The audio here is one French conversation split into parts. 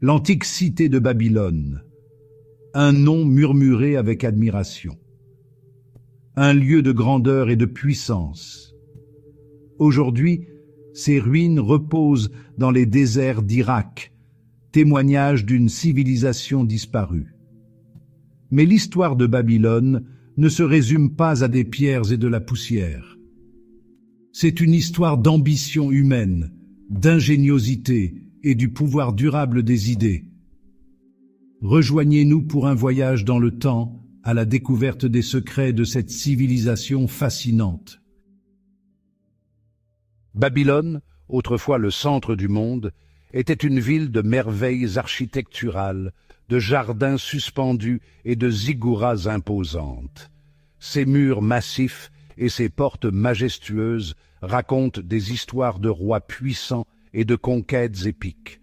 L'antique cité de Babylone, un nom murmuré avec admiration, un lieu de grandeur et de puissance. Aujourd'hui, ces ruines reposent dans les déserts d'Irak, témoignage d'une civilisation disparue. Mais l'histoire de Babylone ne se résume pas à des pierres et de la poussière. C'est une histoire d'ambition humaine, d'ingéniosité et du pouvoir durable des idées. Rejoignez-nous pour un voyage dans le temps à la découverte des secrets de cette civilisation fascinante. Babylone, autrefois le centre du monde, était une ville de merveilles architecturales, de jardins suspendus et de zigouras imposantes. Ses murs massifs et ses portes majestueuses racontent des histoires de rois puissants et de conquêtes épiques.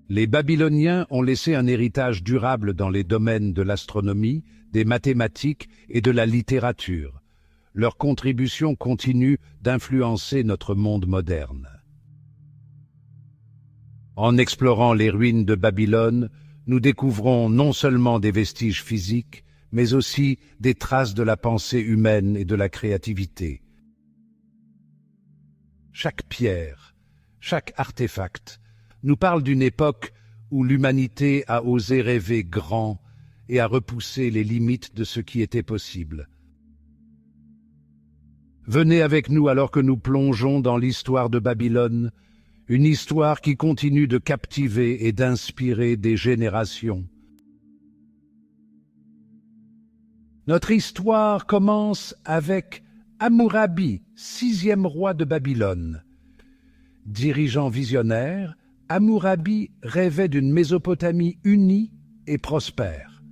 Les Babyloniens ont laissé un héritage durable dans les domaines de l'astronomie, des mathématiques et de la littérature. Leur contribution continue d'influencer notre monde moderne. En explorant les ruines de Babylone, nous découvrons non seulement des vestiges physiques, mais aussi des traces de la pensée humaine et de la créativité. Chaque pierre, chaque artefact nous parle d'une époque où l'humanité a osé rêver grand et a repoussé les limites de ce qui était possible. Venez avec nous alors que nous plongeons dans l'histoire de Babylone, une histoire qui continue de captiver et d'inspirer des générations. Notre histoire commence avec Hammurabi, 6e roi de Babylone. Dirigeant visionnaire, Hammurabi rêvait d'une Mésopotamie unie et prospère.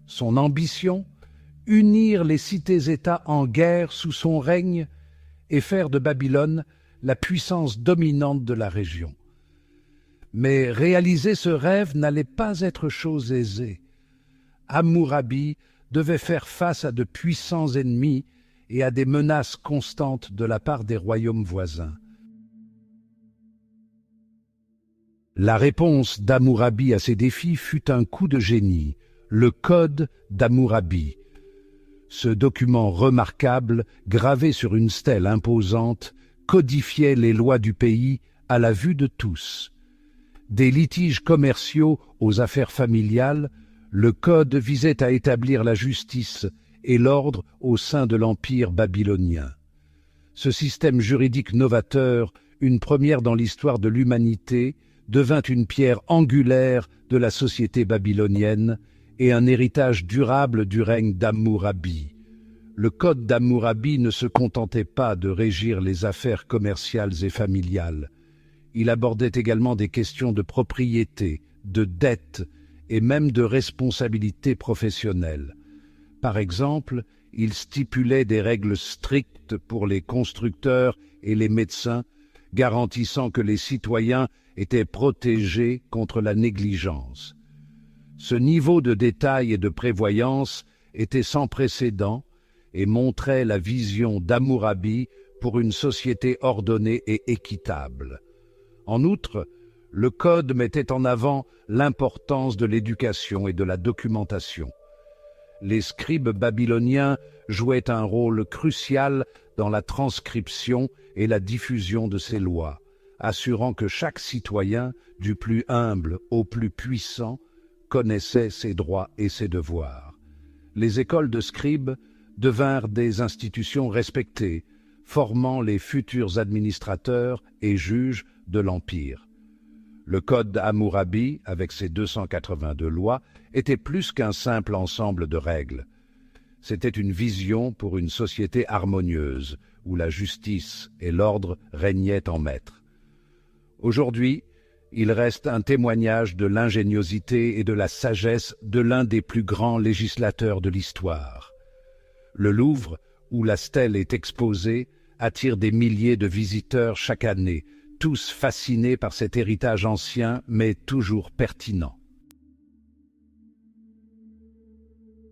Son ambition, unir les cités-États en guerre sous son règne et faire de Babylone la puissance dominante de la région. Mais réaliser ce rêve n'allait pas être chose aisée. Hammurabi devait faire face à de puissants ennemis et à des menaces constantes de la part des royaumes voisins. La réponse d'Hammurabi à ces défis fut un coup de génie, le Code d'Hammurabi. Ce document remarquable, gravé sur une stèle imposante, codifiait les lois du pays à la vue de tous. Des litiges commerciaux aux affaires familiales, le Code visait à établir la justice et l'ordre au sein de l'Empire babylonien. Ce système juridique novateur, une première dans l'histoire de l'humanité, devint une pierre angulaire de la société babylonienne et un héritage durable du règne d'Hammurabi. Le Code d'Hammurabi ne se contentait pas de régir les affaires commerciales et familiales. Il abordait également des questions de propriété, de dette et même de responsabilité professionnelle. Par exemple, il stipulait des règles strictes pour les constructeurs et les médecins, garantissant que les citoyens étaient protégés contre la négligence. Ce niveau de détail et de prévoyance était sans précédent et montrait la vision d'Hammurabi pour une société ordonnée et équitable. En outre, le Code mettait en avant l'importance de l'éducation et de la documentation. Les scribes babyloniens jouaient un rôle crucial dans la transcription et la diffusion de ces lois, assurant que chaque citoyen, du plus humble au plus puissant, connaissait ses droits et ses devoirs. Les écoles de scribes devinrent des institutions respectées, formant les futurs administrateurs et juges de l'Empire. Le Code d'Hammurabi, avec ses 282 lois, était plus qu'un simple ensemble de règles. C'était une vision pour une société harmonieuse, où la justice et l'ordre régnaient en maître. Aujourd'hui, il reste un témoignage de l'ingéniosité et de la sagesse de l'un des plus grands législateurs de l'histoire. Le Louvre, où la stèle est exposée, attire des milliers de visiteurs chaque année, tous fascinés par cet héritage ancien mais toujours pertinent.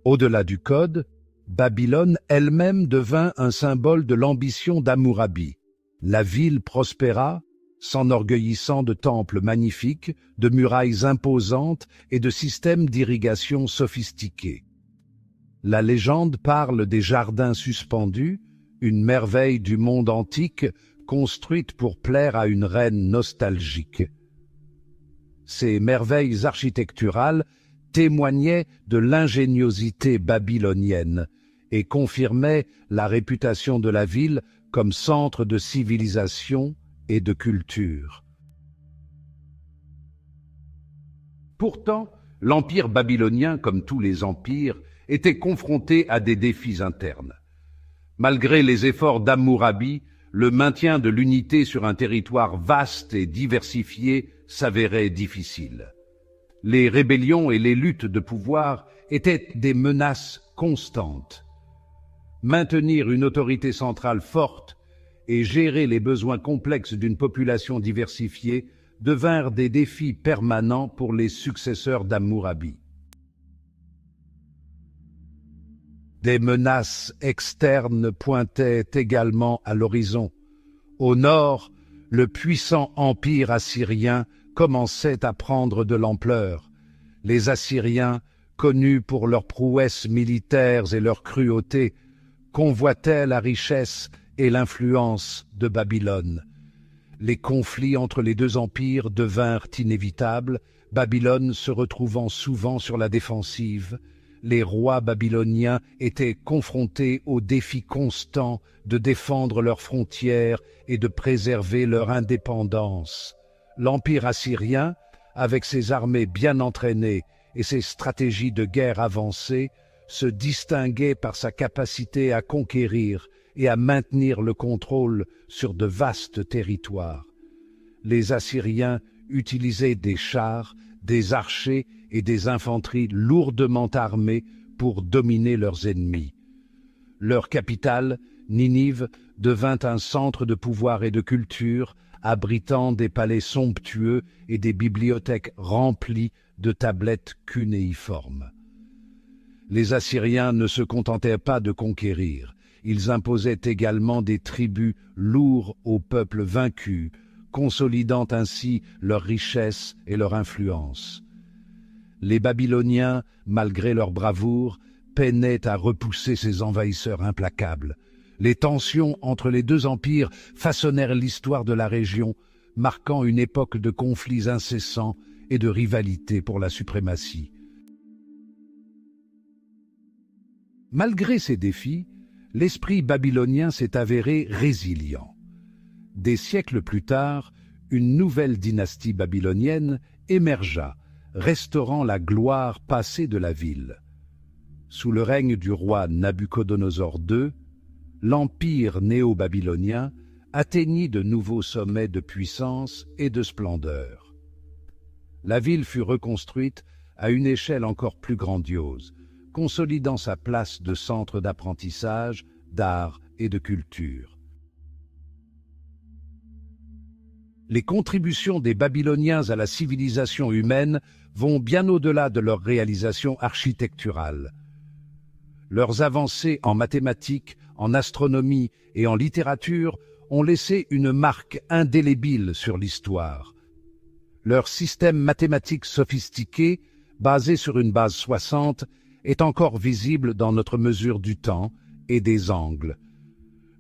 Au-delà du Code, Babylone elle-même devint un symbole de l'ambition d'Hammurabi. La ville prospéra, s'enorgueillissant de temples magnifiques, de murailles imposantes et de systèmes d'irrigation sophistiqués. La légende parle des jardins suspendus, une merveille du monde antique construite pour plaire à une reine nostalgique. Ces merveilles architecturales témoignaient de l'ingéniosité babylonienne et confirmaient la réputation de la ville comme centre de civilisation et de culture. Pourtant, l'empire babylonien, comme tous les empires, était confronté à des défis internes. Malgré les efforts d'Hammurabi, le maintien de l'unité sur un territoire vaste et diversifié s'avérait difficile. Les rébellions et les luttes de pouvoir étaient des menaces constantes. Maintenir une autorité centrale forte et gérer les besoins complexes d'une population diversifiée devinrent des défis permanents pour les successeurs d'Hammurabi. Des menaces externes pointaient également à l'horizon. Au nord, le puissant empire assyrien commençait à prendre de l'ampleur. Les Assyriens, connus pour leurs prouesses militaires et leur cruauté, convoitaient la richesse et l'influence de Babylone. Les conflits entre les deux empires devinrent inévitables, Babylone se retrouvant souvent sur la défensive. Les rois babyloniens étaient confrontés au défi constant de défendre leurs frontières et de préserver leur indépendance. L'Empire assyrien, avec ses armées bien entraînées et ses stratégies de guerre avancées, se distinguait par sa capacité à conquérir et à maintenir le contrôle sur de vastes territoires. Les Assyriens utilisaient des chars, des archers et des infanteries lourdement armées pour dominer leurs ennemis. Leur capitale, Ninive, devint un centre de pouvoir et de culture, abritant des palais somptueux et des bibliothèques remplies de tablettes cunéiformes. Les Assyriens ne se contentaient pas de conquérir, ils imposaient également des tributs lourds aux peuples vaincus, consolidant ainsi leur richesse et leur influence. Les Babyloniens, malgré leur bravoure, peinaient à repousser ces envahisseurs implacables. Les tensions entre les deux empires façonnèrent l'histoire de la région, marquant une époque de conflits incessants et de rivalité pour la suprématie. Malgré ces défis, l'esprit babylonien s'est avéré résilient. Des siècles plus tard, une nouvelle dynastie babylonienne émergea, restaurant la gloire passée de la ville. Sous le règne du roi Nabuchodonosor II, l'empire néo-babylonien atteignit de nouveaux sommets de puissance et de splendeur. La ville fut reconstruite à une échelle encore plus grandiose, consolidant sa place de centre d'apprentissage, d'art et de culture. Les contributions des Babyloniens à la civilisation humaine vont bien au-delà de leurs réalisations architecturales. Leurs avancées en mathématiques, en astronomie et en littérature ont laissé une marque indélébile sur l'histoire. Leur système mathématique sophistiqué, basé sur une base 60, est encore visible dans notre mesure du temps et des angles.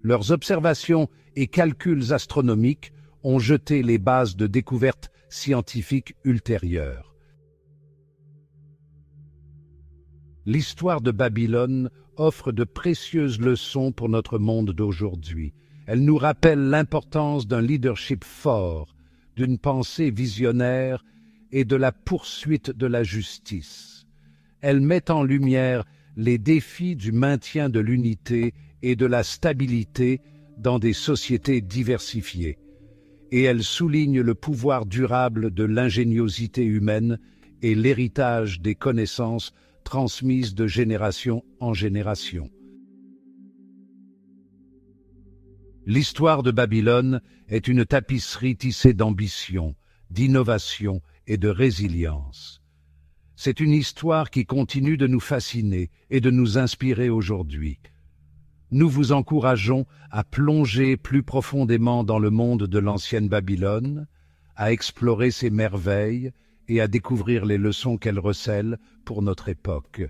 Leurs observations et calculs astronomiques ont jeté les bases de découvertes scientifiques ultérieures. L'histoire de Babylone offre de précieuses leçons pour notre monde d'aujourd'hui. Elle nous rappelle l'importance d'un leadership fort, d'une pensée visionnaire et de la poursuite de la justice. Elle met en lumière les défis du maintien de l'unité et de la stabilité dans des sociétés diversifiées. Et elle souligne le pouvoir durable de l'ingéniosité humaine et l'héritage des connaissances transmises de génération en génération. L'histoire de Babylone est une tapisserie tissée d'ambition, d'innovation et de résilience. C'est une histoire qui continue de nous fasciner et de nous inspirer aujourd'hui. Nous vous encourageons à plonger plus profondément dans le monde de l'ancienne Babylone, à explorer ses merveilles et à découvrir les leçons qu'elle recèle pour notre époque.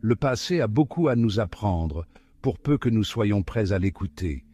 Le passé a beaucoup à nous apprendre, pour peu que nous soyons prêts à l'écouter.